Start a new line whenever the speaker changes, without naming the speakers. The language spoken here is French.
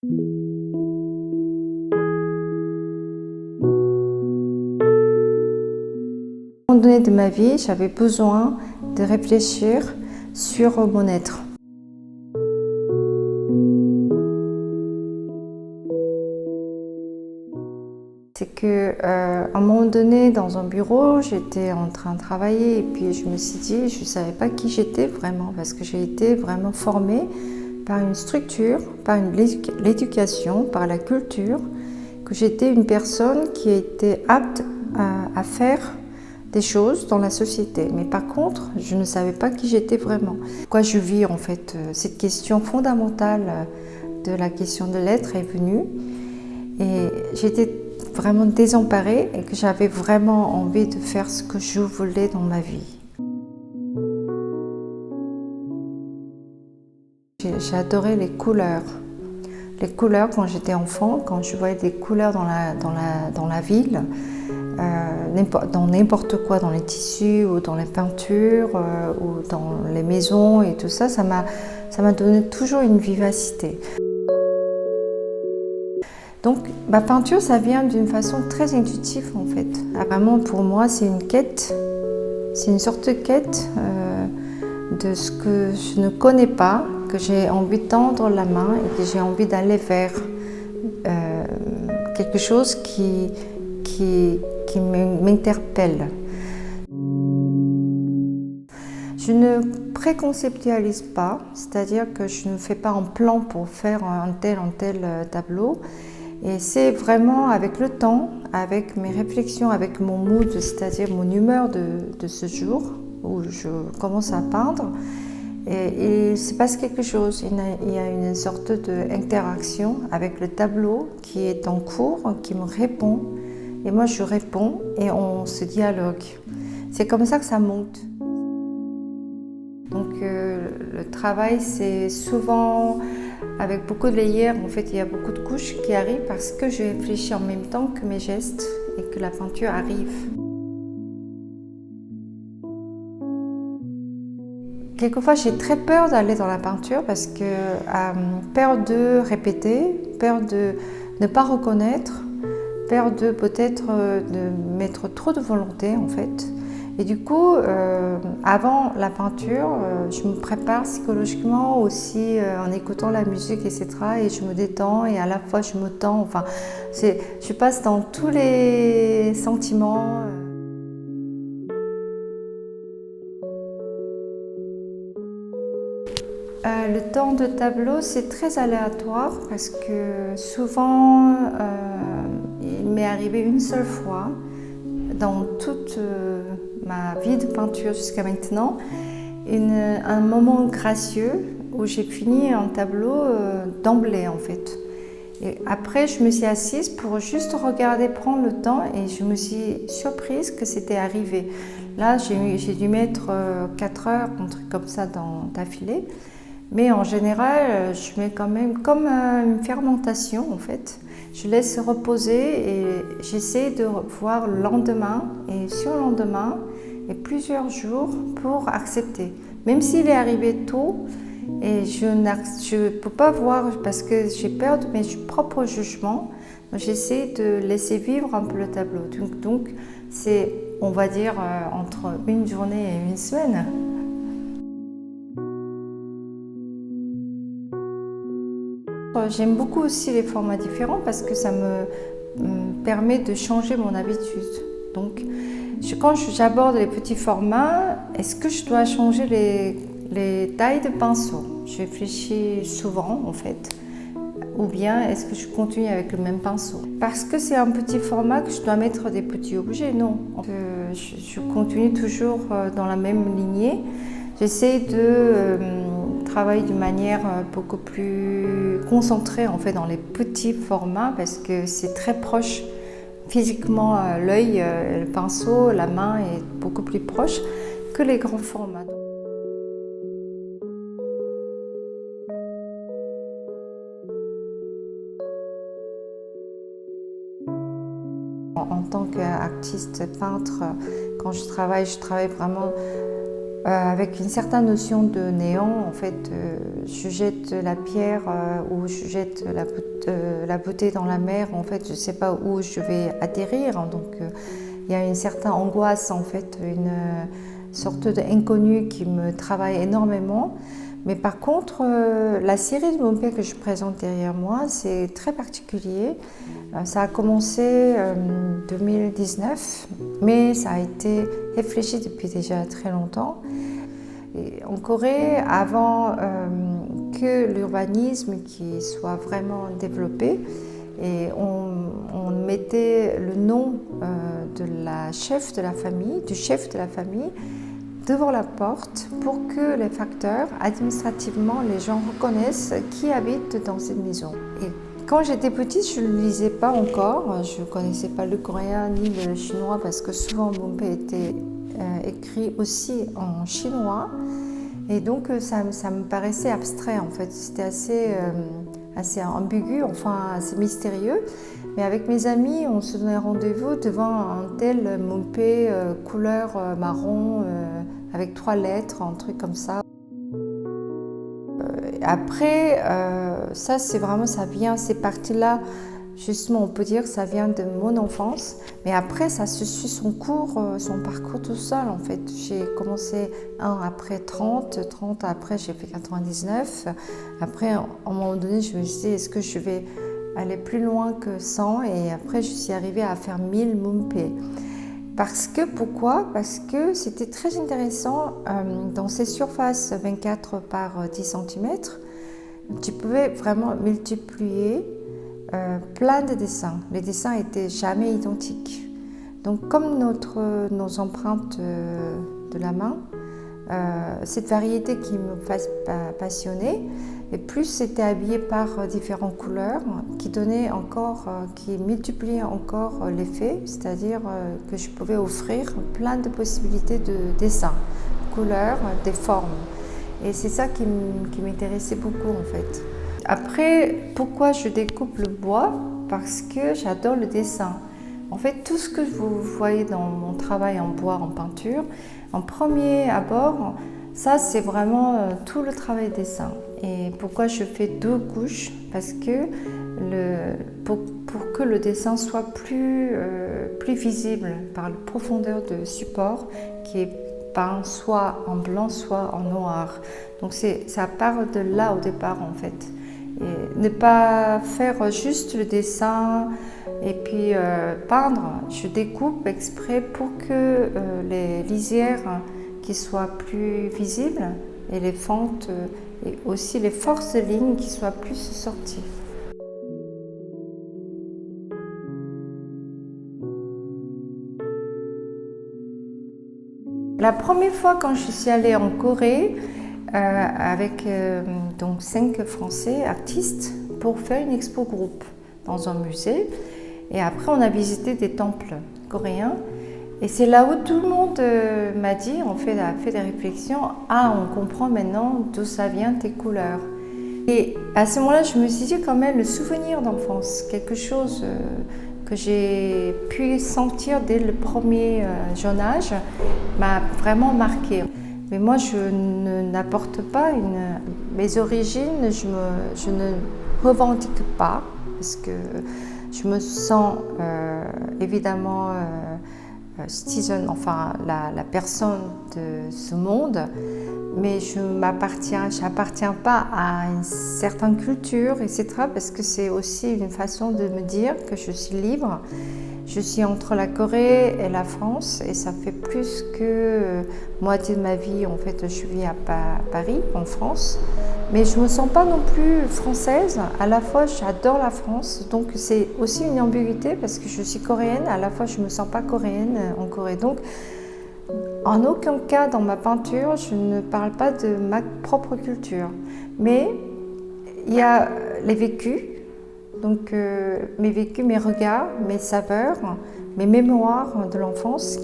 À un moment donné de ma vie, j'avais besoin de réfléchir sur mon être. C'est qu'à un moment donné, dans un bureau, j'étais en train de travailler et puis je me suis dit, je ne savais pas qui j'étais vraiment parce que j'ai été vraiment formée par une structure, par l'éducation, par la culture, que j'étais une personne qui était apte à faire des choses dans la société. Mais par contre, je ne savais pas qui j'étais vraiment. Pourquoi je vis en fait? Cette question fondamentale de la question de l'être est venue et j'étais vraiment désemparée et que j'avais vraiment envie de faire ce que je voulais dans ma vie. J'ai adoré les couleurs. Les couleurs quand j'étais enfant, quand je voyais des couleurs dans la ville, dans n'importe quoi, dans les tissus ou dans les peintures ou dans les maisons et tout ça, ça m'a donné toujours une vivacité. Donc ma peinture, ça vient d'une façon très intuitive en fait. Vraiment pour moi, c'est une quête, c'est une sorte de quête de ce que je ne connais pas, que j'ai envie de tendre la main et que j'ai envie d'aller vers quelque chose qui m'interpelle. Je ne préconceptualise pas, c'est-à-dire que je ne fais pas un plan pour faire un tel tableau. Et c'est vraiment avec le temps, avec mes réflexions, avec mon mood, c'est-à-dire mon humeur de ce jour où je commence à peindre. Et il se passe quelque chose, il y a une sorte d'interaction avec le tableau qui est en cours, qui me répond. Et moi je réponds et on se dialogue. C'est comme ça que ça monte. Donc le travail c'est souvent avec beaucoup de layers, en fait il y a beaucoup de couches qui arrivent parce que je réfléchis en même temps que mes gestes et que la peinture arrive. Quelquefois j'ai très peur d'aller dans la peinture parce que peur de répéter, peur de ne pas reconnaître, peur de peut-être de mettre trop de volonté en fait. Et du coup, avant la peinture, je me prépare psychologiquement aussi en écoutant la musique, etc. Et je me détends et à la fois je me tends. Enfin, je passe dans tous les sentiments. Le temps de tableau, c'est très aléatoire parce que souvent, il m'est arrivé une seule fois dans toute ma vie de peinture jusqu'à maintenant, un moment gracieux où j'ai fini un tableau d'emblée en fait. Et après, je me suis assise pour juste regarder, prendre le temps et je me suis surprise que c'était arrivé. Là, j'ai dû mettre 4 heures, un truc comme ça d'affilée. Mais en général, je mets quand même comme une fermentation en fait. Je laisse reposer et j'essaie de voir le lendemain et sur le lendemain et plusieurs jours pour accepter. Même s'il est arrivé tôt et je ne peux pas voir parce que j'ai peur de mes propres jugements, j'essaie de laisser vivre un peu le tableau. Donc c'est, on va dire, entre une journée et une semaine. J'aime beaucoup aussi les formats différents parce que ça me permet de changer mon habitude. Donc, quand j'aborde les petits formats, est-ce que je dois changer les tailles de pinceau? Je réfléchis souvent en fait. Ou bien est-ce que je continue avec le même pinceau? Parce que c'est un petit format que je dois mettre des petits objets, non. Je continue toujours dans la même lignée. J'essaie de travailler d'une manière beaucoup plus concentrée en fait dans les petits formats parce que c'est très proche. Physiquement, l'œil, le pinceau, la main est beaucoup plus proche que les grands formats. En tant qu'artiste peintre, quand je travaille vraiment avec une certaine notion de néant. En fait, je jette la pierre ou je jette la bouteille dans la mer. En fait, je ne sais pas où je vais atterrir. Donc, il y a une certaine angoisse, en fait, une sorte d'inconnu qui me travaille énormément. Mais par contre, la série de Mumpe que je présente derrière moi, c'est très particulier. Ça a commencé en 2019, mais ça a été réfléchi depuis déjà très longtemps. Et en Corée, avant que l'urbanisme qui soit vraiment développé, et on mettait le nom de la chef de la famille, du chef de la famille, devant la porte pour que les facteurs, administrativement, les gens reconnaissent qui habite dans cette maison. Et quand j'étais petite, je ne lisais pas encore, je ne connaissais pas le coréen ni le chinois parce que souvent Mumpe était écrit aussi en chinois et donc ça me paraissait abstrait en fait, c'était assez ambigu, enfin assez mystérieux. Mais avec mes amis, on se donnait rendez-vous devant un tel Mumpe couleur marron avec 3 lettres, un truc comme ça. Après, ça c'est vraiment, ça vient, ces parties-là, justement on peut dire que ça vient de mon enfance. Mais après, ça se suit son cours, son parcours tout seul en fait. J'ai commencé après 30 après j'ai fait 99. Après, à un moment donné, je me suis dit, est-ce que je vais aller plus loin que 100 et après je suis arrivée à faire 1000 Mumpe. Pourquoi ? Parce que c'était très intéressant dans ces surfaces 24 par 10 cm, tu pouvais vraiment multiplier plein de dessins. Les dessins n'étaient jamais identiques. Donc comme nos empreintes de la main, cette variété qui me passionnait, et plus c'était habillé par différentes couleurs qui multipliaient encore l'effet, c'est-à-dire que je pouvais offrir plein de possibilités de dessins, couleurs, des formes. Et c'est ça qui m'intéressait beaucoup en fait. Après, pourquoi je découpe le bois ? Parce que j'adore le dessin. En fait, tout ce que vous voyez dans mon travail en bois, en peinture, en premier abord, ça c'est vraiment tout le travail dessin. Et pourquoi je fais 2 couches ? Parce que pour que le dessin soit plus visible par la profondeur de support qui est peint soit en blanc, soit en noir. Donc ça part de là au départ en fait. Et ne pas faire juste le dessin et puis peindre, je découpe exprès pour que les lisières qui soient plus visibles et les fentes et aussi les forces de lignes qui soient plus sorties. La première fois quand je suis allée en Corée avec donc 5 Français artistes pour faire une expo groupe dans un musée et après on a visité des temples coréens et c'est là où tout le monde m'a dit, a fait des réflexions, on comprend maintenant d'où ça vient tes couleurs. Et à ce moment-là je me suis dit quand même le souvenir d'enfance, quelque chose que j'ai pu sentir dès le premier jeune âge m'a vraiment marqué. Mais moi, je n'apporte pas mes origines, je ne revendique pas parce que je me sens évidemment citizen, enfin la personne de ce monde, mais je n'appartiens pas à une certaine culture, etc. Parce que c'est aussi une façon de me dire que je suis libre. Je suis entre la Corée et la France et ça fait plus que moitié de ma vie. En fait, je vis à Paris, en France. Mais je ne me sens pas non plus française. À la fois, j'adore la France. Donc, c'est aussi une ambiguïté parce que je suis coréenne. À la fois, je ne me sens pas coréenne en Corée. Donc, en aucun cas dans ma peinture, je ne parle pas de ma propre culture. Mais il y a les vécus. Donc mes vécus, mes regards, mes saveurs, mes mémoires de l'enfance